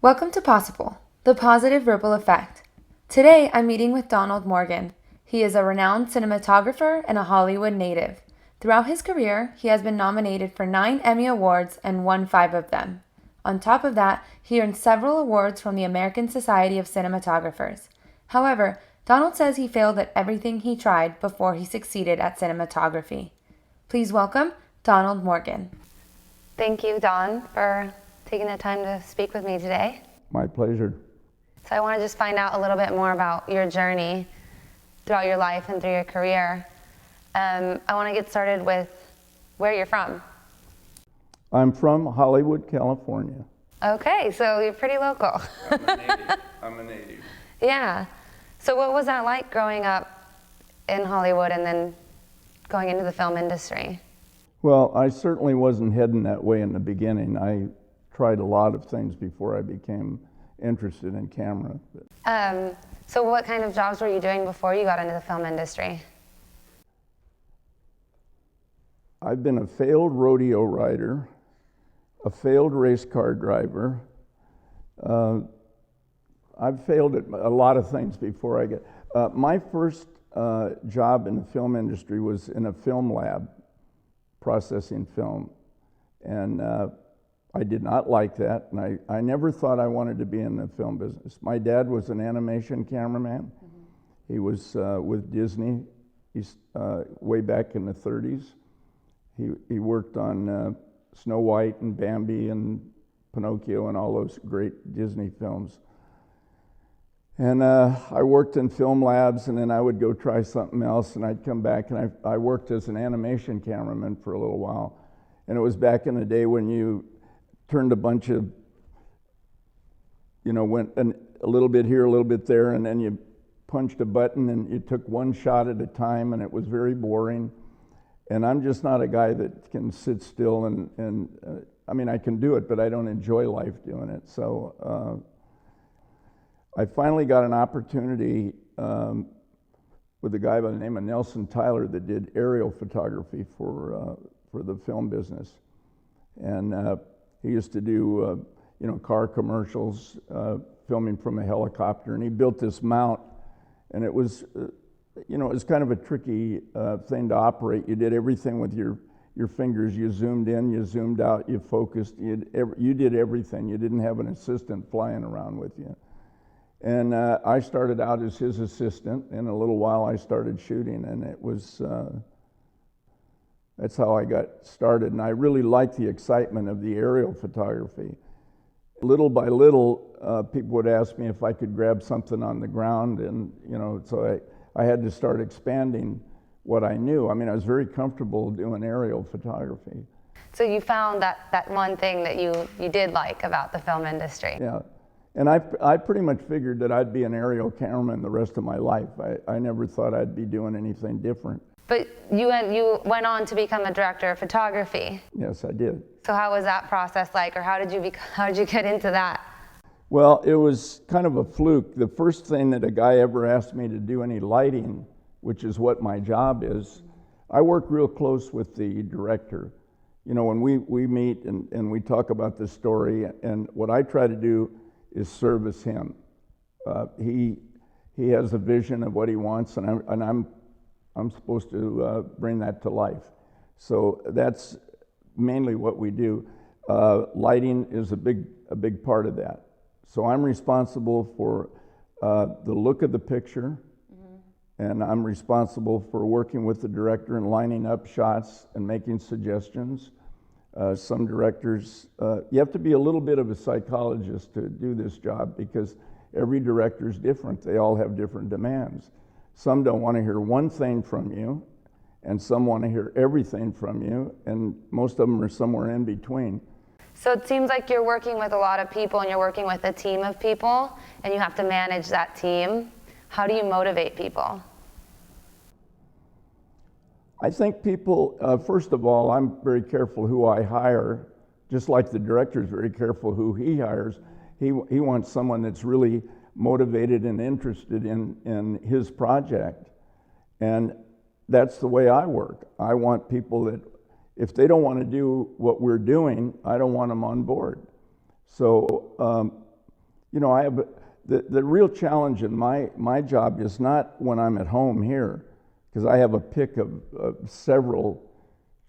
Welcome to Possible, the positive ripple effect. Today I'm meeting with Donald Morgan. He is a renowned cinematographer and a Hollywood native. Throughout his career, he has been nominated for 9 Emmy Awards and won 5 of them. On top of that, he earned several awards from the American Society of Cinematographers. However, Donald says he failed at everything he tried before he succeeded at cinematography. Please welcome Donald Morgan. Thank you, Don, for taking the time to speak with me today. My pleasure. So I want to just find out a little bit more about your journey throughout your life and through your career. I want to get started with where you're from. I'm from Hollywood, California. Okay, so you're pretty local. I'm a native. Yeah. So what was that like growing up in Hollywood and then going into the film industry? Well, I certainly wasn't heading that way in the beginning. I tried a lot of things before I became interested in camera. So what kind of jobs were you doing before you got into the film industry? I've been a failed rodeo rider, a failed race car driver. I've failed at a lot of things before I get. My first job in the film industry was in a film lab, processing film, and I did not like that, and I never thought I wanted to be in the film business. My dad was an animation cameraman. Mm-hmm. He was with Disney. He's way back in the 30s. He worked on Snow White and Bambi and Pinocchio and all those great Disney films. And I worked in film labs, and then I would go try something else, and I'd come back, and I worked as an animation cameraman for a little while. And it was back in the day when you turned a bunch of, went a little bit here, a little bit there, and then you punched a button, and you took one shot at a time, and it was very boring. And I'm just not a guy that can sit still, and I mean, I can do it, but I don't enjoy life doing it. So I finally got an opportunity with a guy by the name of Nelson Tyler that did aerial photography for the film business. And he used to do, car commercials, filming from a helicopter, and he built this mount, and it was, it was kind of a tricky thing to operate. You did everything with your fingers. You zoomed in, you zoomed out, you focused, you did everything. You didn't have an assistant flying around with you. And I started out as his assistant. In a little while, I started shooting, and it was, that's how I got started. And I really liked the excitement of the aerial photography. Little by little, people would ask me if I could grab something on the ground, and so I had to start expanding what I knew. I mean, I was very comfortable doing aerial photography. So you found that one thing that you did like about the film industry. Yeah, and I pretty much figured that I'd be an aerial cameraman the rest of my life. I never thought I'd be doing anything different. But you went on to become a director of photography. Yes, I did. So how was that process like, or how did you get into that? Well, it was kind of a fluke. The first thing that a guy ever asked me to do any lighting, which is what my job is, I work real close with the director. When we meet and we talk about the story, and what I try to do is service him. He has a vision of what he wants, and I'm supposed to bring that to life. So that's mainly what we do. Lighting is a big part of that. So I'm responsible for the look of the picture, mm-hmm. and I'm responsible for working with the director and lining up shots and making suggestions. Some directors, you have to be a little bit of a psychologist to do this job, because every director is different. They all have different demands. Some don't want to hear one thing from you, and some want to hear everything from you, and most of them are somewhere in between. So it seems like you're working with a lot of people, and you're working with a team of people, and you have to manage that team. How do you motivate people? I think people, first of all, I'm very careful who I hire, just like the director's very careful who he hires. He wants someone that's really motivated and interested in his project. And that's the way I work. I want people that, if they don't want to do what we're doing, I don't want them on board. So you know, I have the real challenge in my job is not when I'm at home here, because I have a pick of several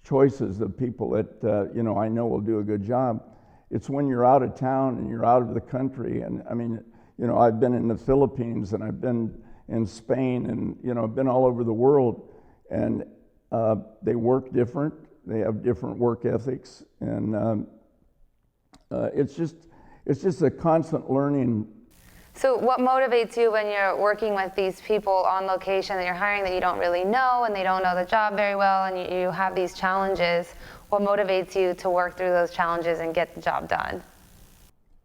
choices of people that you know, I know will do a good job. It's when you're out of town and you're out of the country. And I mean, you know, I've been in the Philippines and I've been in Spain and, you know, I've been all over the world, and they work different. They have different work ethics, and it's just a constant learning. So what motivates you when you're working with these people on location that you're hiring that you don't really know and they don't know the job very well, and you have these challenges? What motivates you to work through those challenges and get the job done?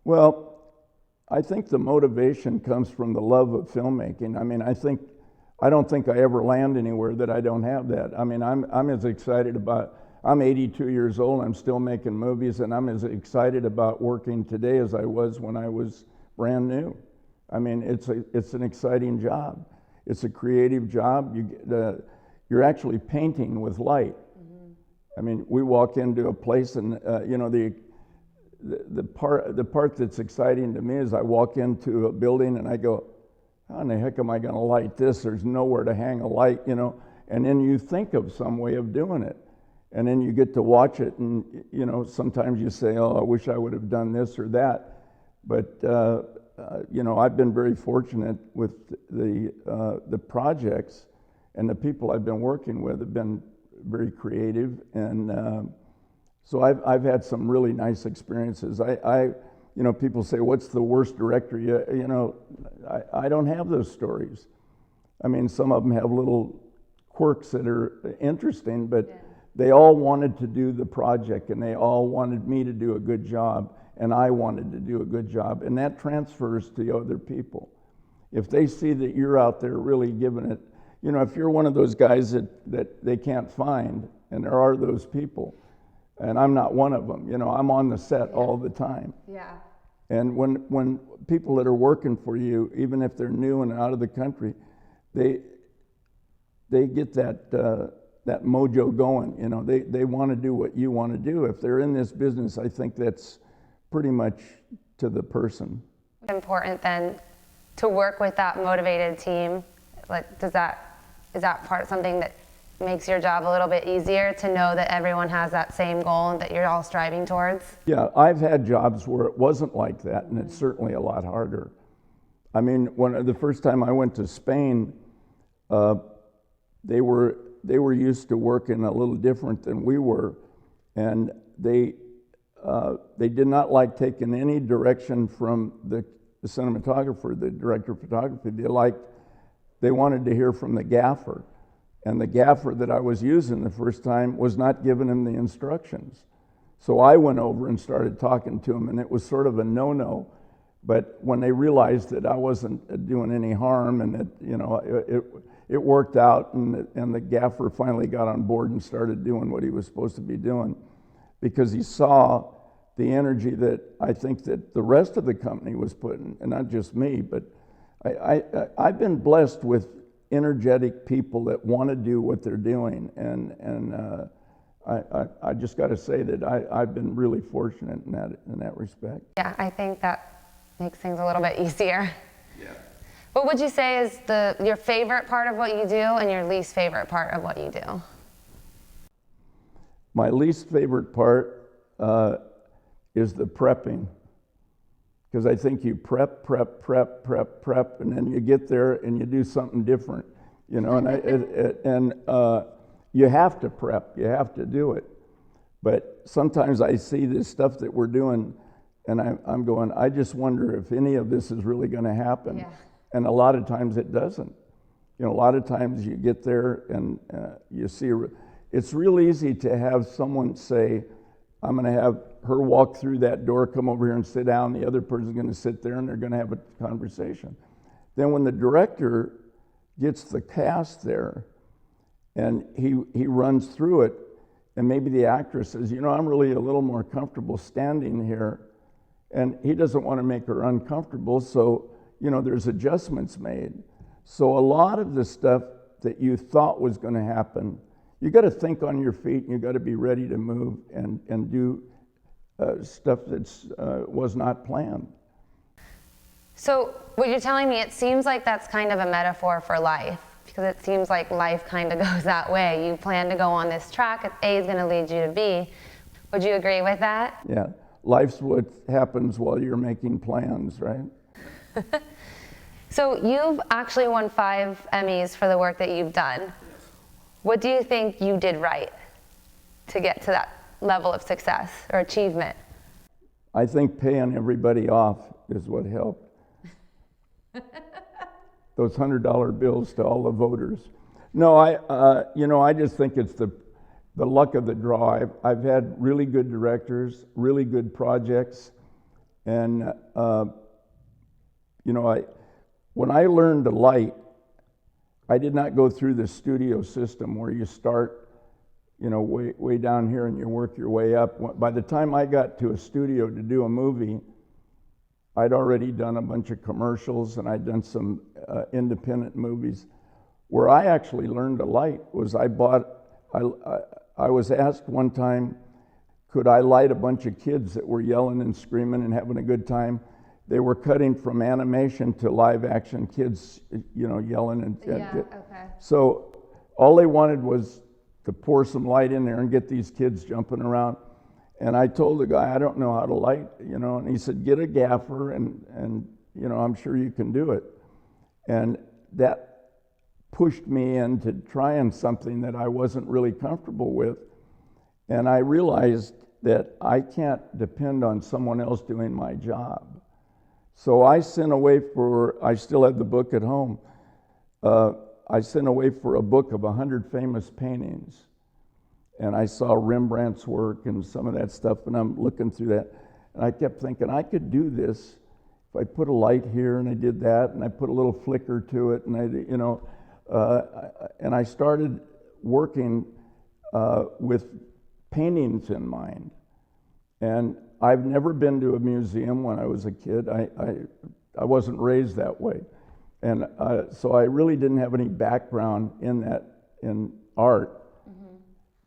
Well, I think the motivation comes from the love of filmmaking. I mean, I don't think I ever land anywhere that I don't have that. I mean, I'm as excited about, I'm 82 years old, I'm still making movies, and I'm as excited about working today as I was when I was brand new. I mean, it's an exciting job. It's a creative job. You're actually painting with light. Mm-hmm. I mean, we walk into a place, and you know, the part that's exciting to me is I walk into a building and I go, how in the heck am I going to light this? There's nowhere to hang a light, you know. And then you think of some way of doing it, and then you get to watch it, and you know, sometimes you say, oh, I wish I would have done this or that. But you know, I've been very fortunate with the projects, and the people I've been working with have been very creative, and so I've had some really nice experiences. You know, people say, what's the worst director? You know, I don't have those stories. I mean, some of them have little quirks that are interesting, but they all wanted to do the project, and they all wanted me to do a good job, and I wanted to do a good job, and that transfers to the other people. If they see that you're out there really giving it, you know, if you're one of those guys that they can't find, and there are those people, and I'm not one of them, you know, I'm on the set all the time. Yeah. And when people that are working for you, even if they're new and out of the country, they get that mojo going, you know, they want to do what you want to do. If they're in this business, I think that's pretty much to the person. Important then to work with that motivated team. Like, is that part something that makes your job a little bit easier to know that everyone has that same goal and that you're all striving towards? Yeah, I've had jobs where it wasn't like that, and it's certainly a lot harder. I mean, when the first time I went to Spain, they were used to working a little different than we were, and they did not like taking any direction from the cinematographer, the director of photography. They wanted to hear from the gaffer. And the gaffer that I was using the first time was not giving him the instructions. So I went over and started talking to him, and it was sort of a no-no. But when they realized that I wasn't doing any harm, and that, you know, it worked out, and the gaffer finally got on board and started doing what he was supposed to be doing, because he saw the energy that I think that the rest of the company was putting, and not just me, but I've been blessed with energetic people that want to do what they're doing, and I just got to say that I've been really fortunate in that respect. Yeah, I think that makes things a little bit easier. Yeah. What would you say is your favorite part of what you do and your least favorite part of what you do? My least favorite part is the prepping, because I think you prep, and then you get there and you do something different, you know. And you have to prep, you have to do it. But sometimes I see this stuff that we're doing, and I'm going, I just wonder if any of this is really going to happen. Yeah. And a lot of times it doesn't. You know, a lot of times you get there and you see. It's real easy to have someone say, I'm going to have her walk through that door, come over here and sit down. The other person's going to sit there, and they're going to have a conversation. Then when the director gets the cast there, and he runs through it, and maybe the actress says, you know, I'm really a little more comfortable standing here, and he doesn't want to make her uncomfortable, so, you know, there's adjustments made. So a lot of the stuff that you thought was going to happen, you got to think on your feet, and you got to be ready to move and do stuff that was not planned. So what you're telling me, it seems like that's kind of a metaphor for life, because it seems like life kind of goes that way. You plan to go on this track, A is going to lead you to B. Would you agree with that? Yeah, life's what happens while you're making plans, right? So you've actually won 5 Emmys for the work that you've done. What do you think you did right to get to that level of success or achievement? I think paying everybody off is what helped. Those $100 bills to all the voters. No, I just think it's the luck of the draw. I've had really good directors, really good projects, and when I learned to light, I did not go through the studio system where you start, way down here and you work your way up. By the time I got to a studio to do a movie, I'd already done a bunch of commercials and I'd done some independent movies. Where I actually learned to light was I was asked one time, could I light a bunch of kids that were yelling and screaming and having a good time? They were cutting from animation to live action kids, yelling and okay. So all they wanted was to pour some light in there and get these kids jumping around. And I told the guy, I don't know how to light, and he said, get a gaffer and I'm sure you can do it. And that pushed me into trying something that I wasn't really comfortable with. And I realized that I can't depend on someone else doing my job. So I sent away I still have the book at home. I sent away for a book of 100 famous paintings. And I saw Rembrandt's work and some of that stuff, and I'm looking through that. And I kept thinking, I could do this if I put a light here and I did that, and I put a little flicker to it, and and I started working with paintings in mind. And I've never been to a museum when I was a kid. I wasn't raised that way. And so I really didn't have any background in art. Mm-hmm.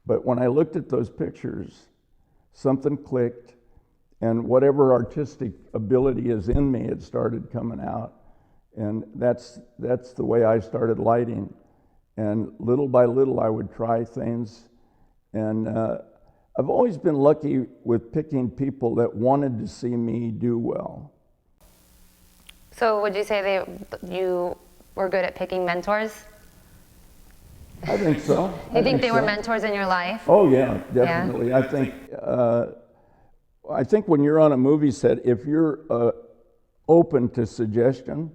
But when I looked at those pictures, something clicked, and whatever artistic ability is in me, it started coming out. And that's the way I started lighting. And little by little, I would try things. And I've always been lucky with picking people that wanted to see me do well. So would you say you were good at picking mentors? I think so. You think they were mentors in your life? Oh yeah, definitely. Yeah. I think when you're on a movie set, if you're open to suggestion,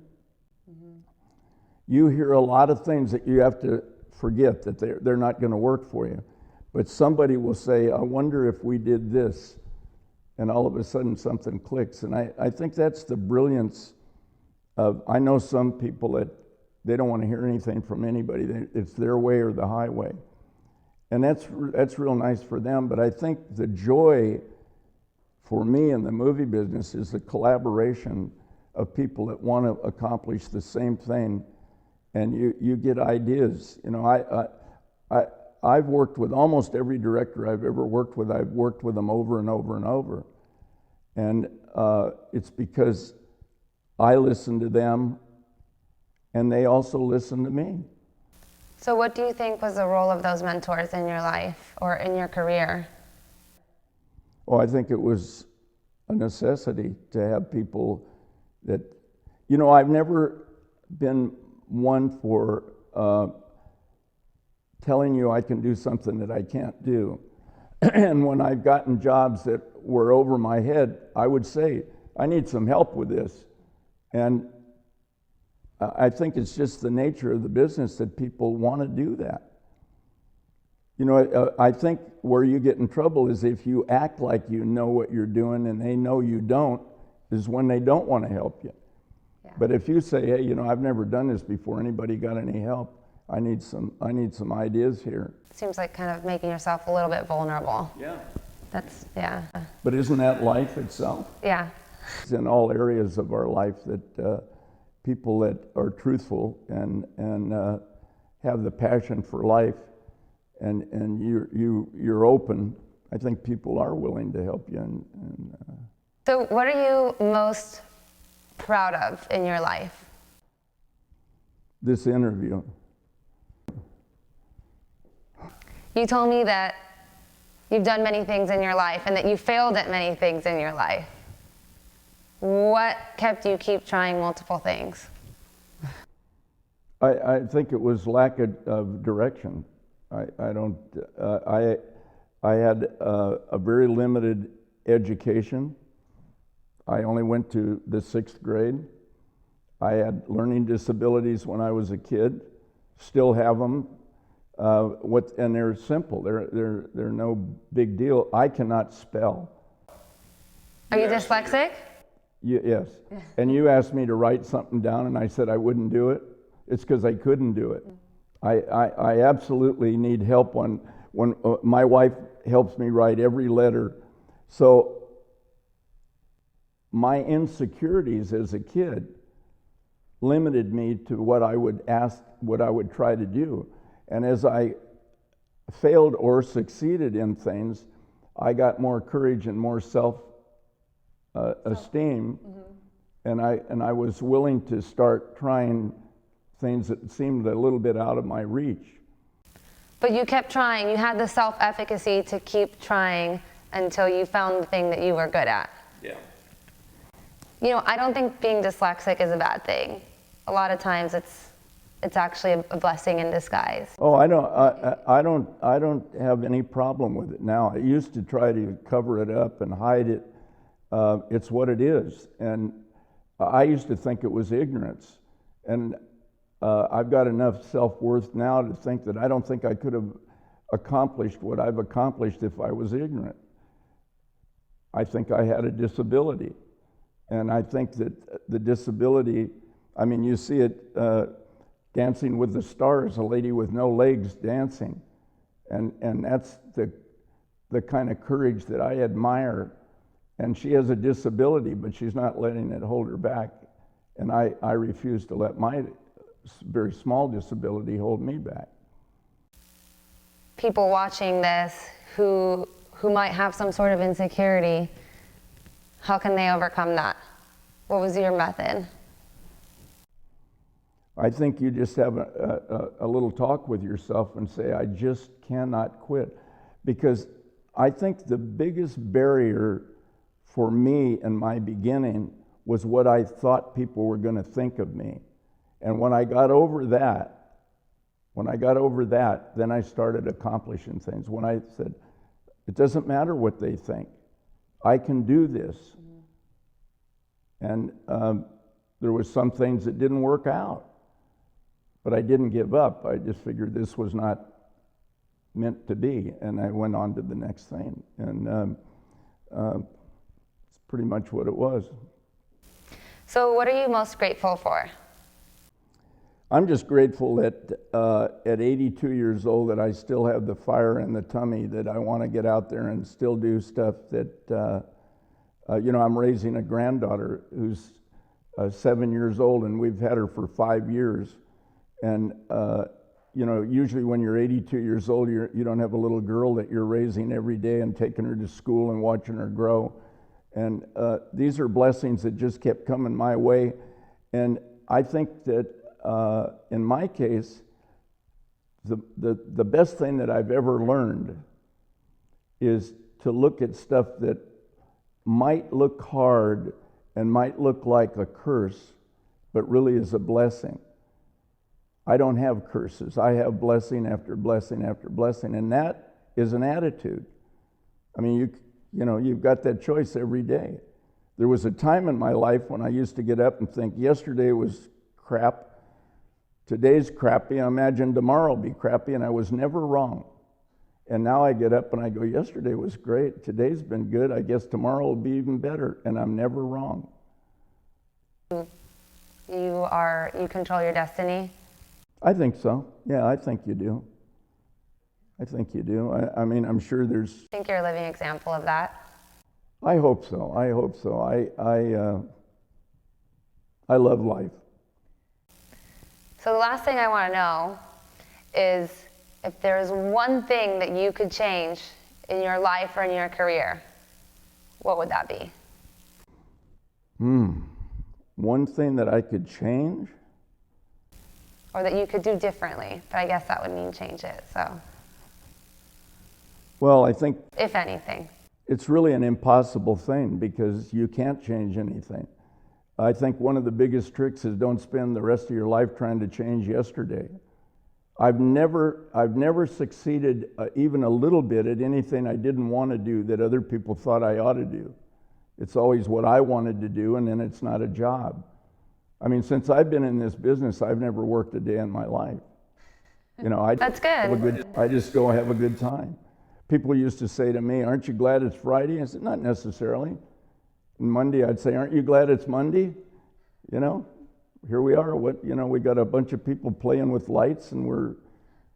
mm-hmm. you hear a lot of things that you have to forget that they're not going to work for you. But somebody will say, I wonder if we did this, and all of a sudden something clicks. And I think that's the brilliance of, I know some people that they don't want to hear anything from anybody. It's their way or the highway. And that's real nice for them. But I think the joy for me in the movie business is the collaboration of people that want to accomplish the same thing. And you get ideas. I've worked with almost every director I've ever worked with. I've worked with them over and over and over. And it's because I listen to them and they also listen to me. So what do you think was the role of those mentors in your life or in your career? Well, I think it was a necessity to have people that, I've never been one for telling you I can do something that I can't do. And when I've gotten jobs that were over my head, I would say, I need some help with this. And I think it's just the nature of the business that people want to do that. I think where you get in trouble is if you act like you know what you're doing and they know you don't, is when they don't want to help you. Yeah. But if you say, hey, I've never done this before, anybody got any help? I need some ideas here. Seems like kind of making yourself a little bit vulnerable. Yeah. Yeah. But isn't that life itself? Yeah. It's in all areas of our life that people that are truthful and have the passion for life and you're open, I think people are willing to help you. So what are you most proud of in your life? This interview. You told me that you've done many things in your life and that you failed at many things in your life. What kept you keep trying multiple things? I think it was lack of direction. I had a very limited education. I only went to the 6th grade. I had learning disabilities when I was a kid, still have them. And they're simple. They're no big deal. I cannot spell. Are you dyslexic? Yes. And you asked me to write something down, and I said I wouldn't do it. It's because I couldn't do it. I absolutely need help when my wife helps me write every letter. So my insecurities as a kid limited me to what I would ask, what I would try to do. And as I failed or succeeded in things, I got more courage and more self-esteem, and I was willing to start trying things that seemed a little bit out of my reach. But you kept trying. You had the self-efficacy to keep trying until you found the thing that you were good at. Yeah. You know, I don't think being dyslexic is a bad thing. A lot of times it's actually a blessing in disguise. Oh, I don't have any problem with it now. I used to try to cover it up and hide it. It's what it is. And I used to think it was ignorance. And I've got enough self-worth now to think that I don't think I could have accomplished what I've accomplished if I was ignorant. I think I had a disability. And I think that the disability, I mean, you see it Dancing with the Stars, a lady with no legs dancing. And that's the kind of courage that I admire. And she has a disability, but she's not letting it hold her back. And I refuse to let my very small disability hold me back. People watching this who might have some sort of insecurity, how can they overcome that? What was your method? I think you just have a little talk with yourself and say, I just cannot quit. Because I think the biggest barrier for me in my beginning was what I thought people were going to think of me. And when I got over that, then I started accomplishing things. When I said, it doesn't matter what they think, I can do this. And there was some things that didn't work out, but I didn't give up. I just figured this was not meant to be, and I went on to the next thing. And it's pretty much what it was. So what are you most grateful for? I'm just grateful that at 82 years old that I still have the fire in the tummy, that I want to get out there and still do stuff that, I'm raising a granddaughter who's 7 years old, and we've had her for 5 years. And, usually when you're 82 years old, you don't have a little girl that you're raising every day and taking her to school and watching her grow. And these are blessings that just kept coming my way. And I think that in my case, the best thing that I've ever learned is to look at stuff that might look hard and might look like a curse, but really is a blessing. I don't have curses. I have blessing after blessing after blessing, and that is an attitude. I mean, you've got that choice every day. There was a time in my life when I used to get up and think, yesterday was crap, today's crappy, I imagine tomorrow will be crappy, and I was never wrong. And now I get up and I go, yesterday was great, today's been good, I guess tomorrow will be even better, and I'm never wrong. You control your destiny? I think so. Yeah, I think you do. I think you do. I mean, I'm sure there's... I think you're a living example of that. I hope so. I hope so. I love life. So the last thing I want to know is if there is one thing that you could change in your life or in your career, what would that be? One thing that I could change? Or that you could do differently, but I guess that would mean change it, so. Well, I think If anything. it's really an impossible thing because you can't change anything. I think one of the biggest tricks is don't spend the rest of your life trying to change yesterday. I've never succeeded even a little bit at anything I didn't want to do that other people thought I ought to do. It's always what I wanted to do, and then it's not a job. I mean, since I've been in this business, I've never worked a day in my life. You know, That's good. I just go have a good time. People used to say to me, "Aren't you glad it's Friday?" I said, "Not necessarily." And Monday, I'd say, "Aren't you glad it's Monday?" You know, here we are. We got a bunch of people playing with lights, and we're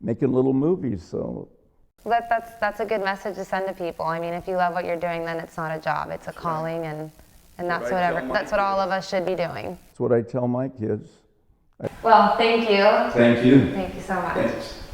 making little movies. So That's a good message to send to people. I mean, if you love what you're doing, then it's not a job; it's a calling, and that's what all of us should be doing. that's what I tell my kids. Well, thank you. Thank you. Thank you so much. Thanks.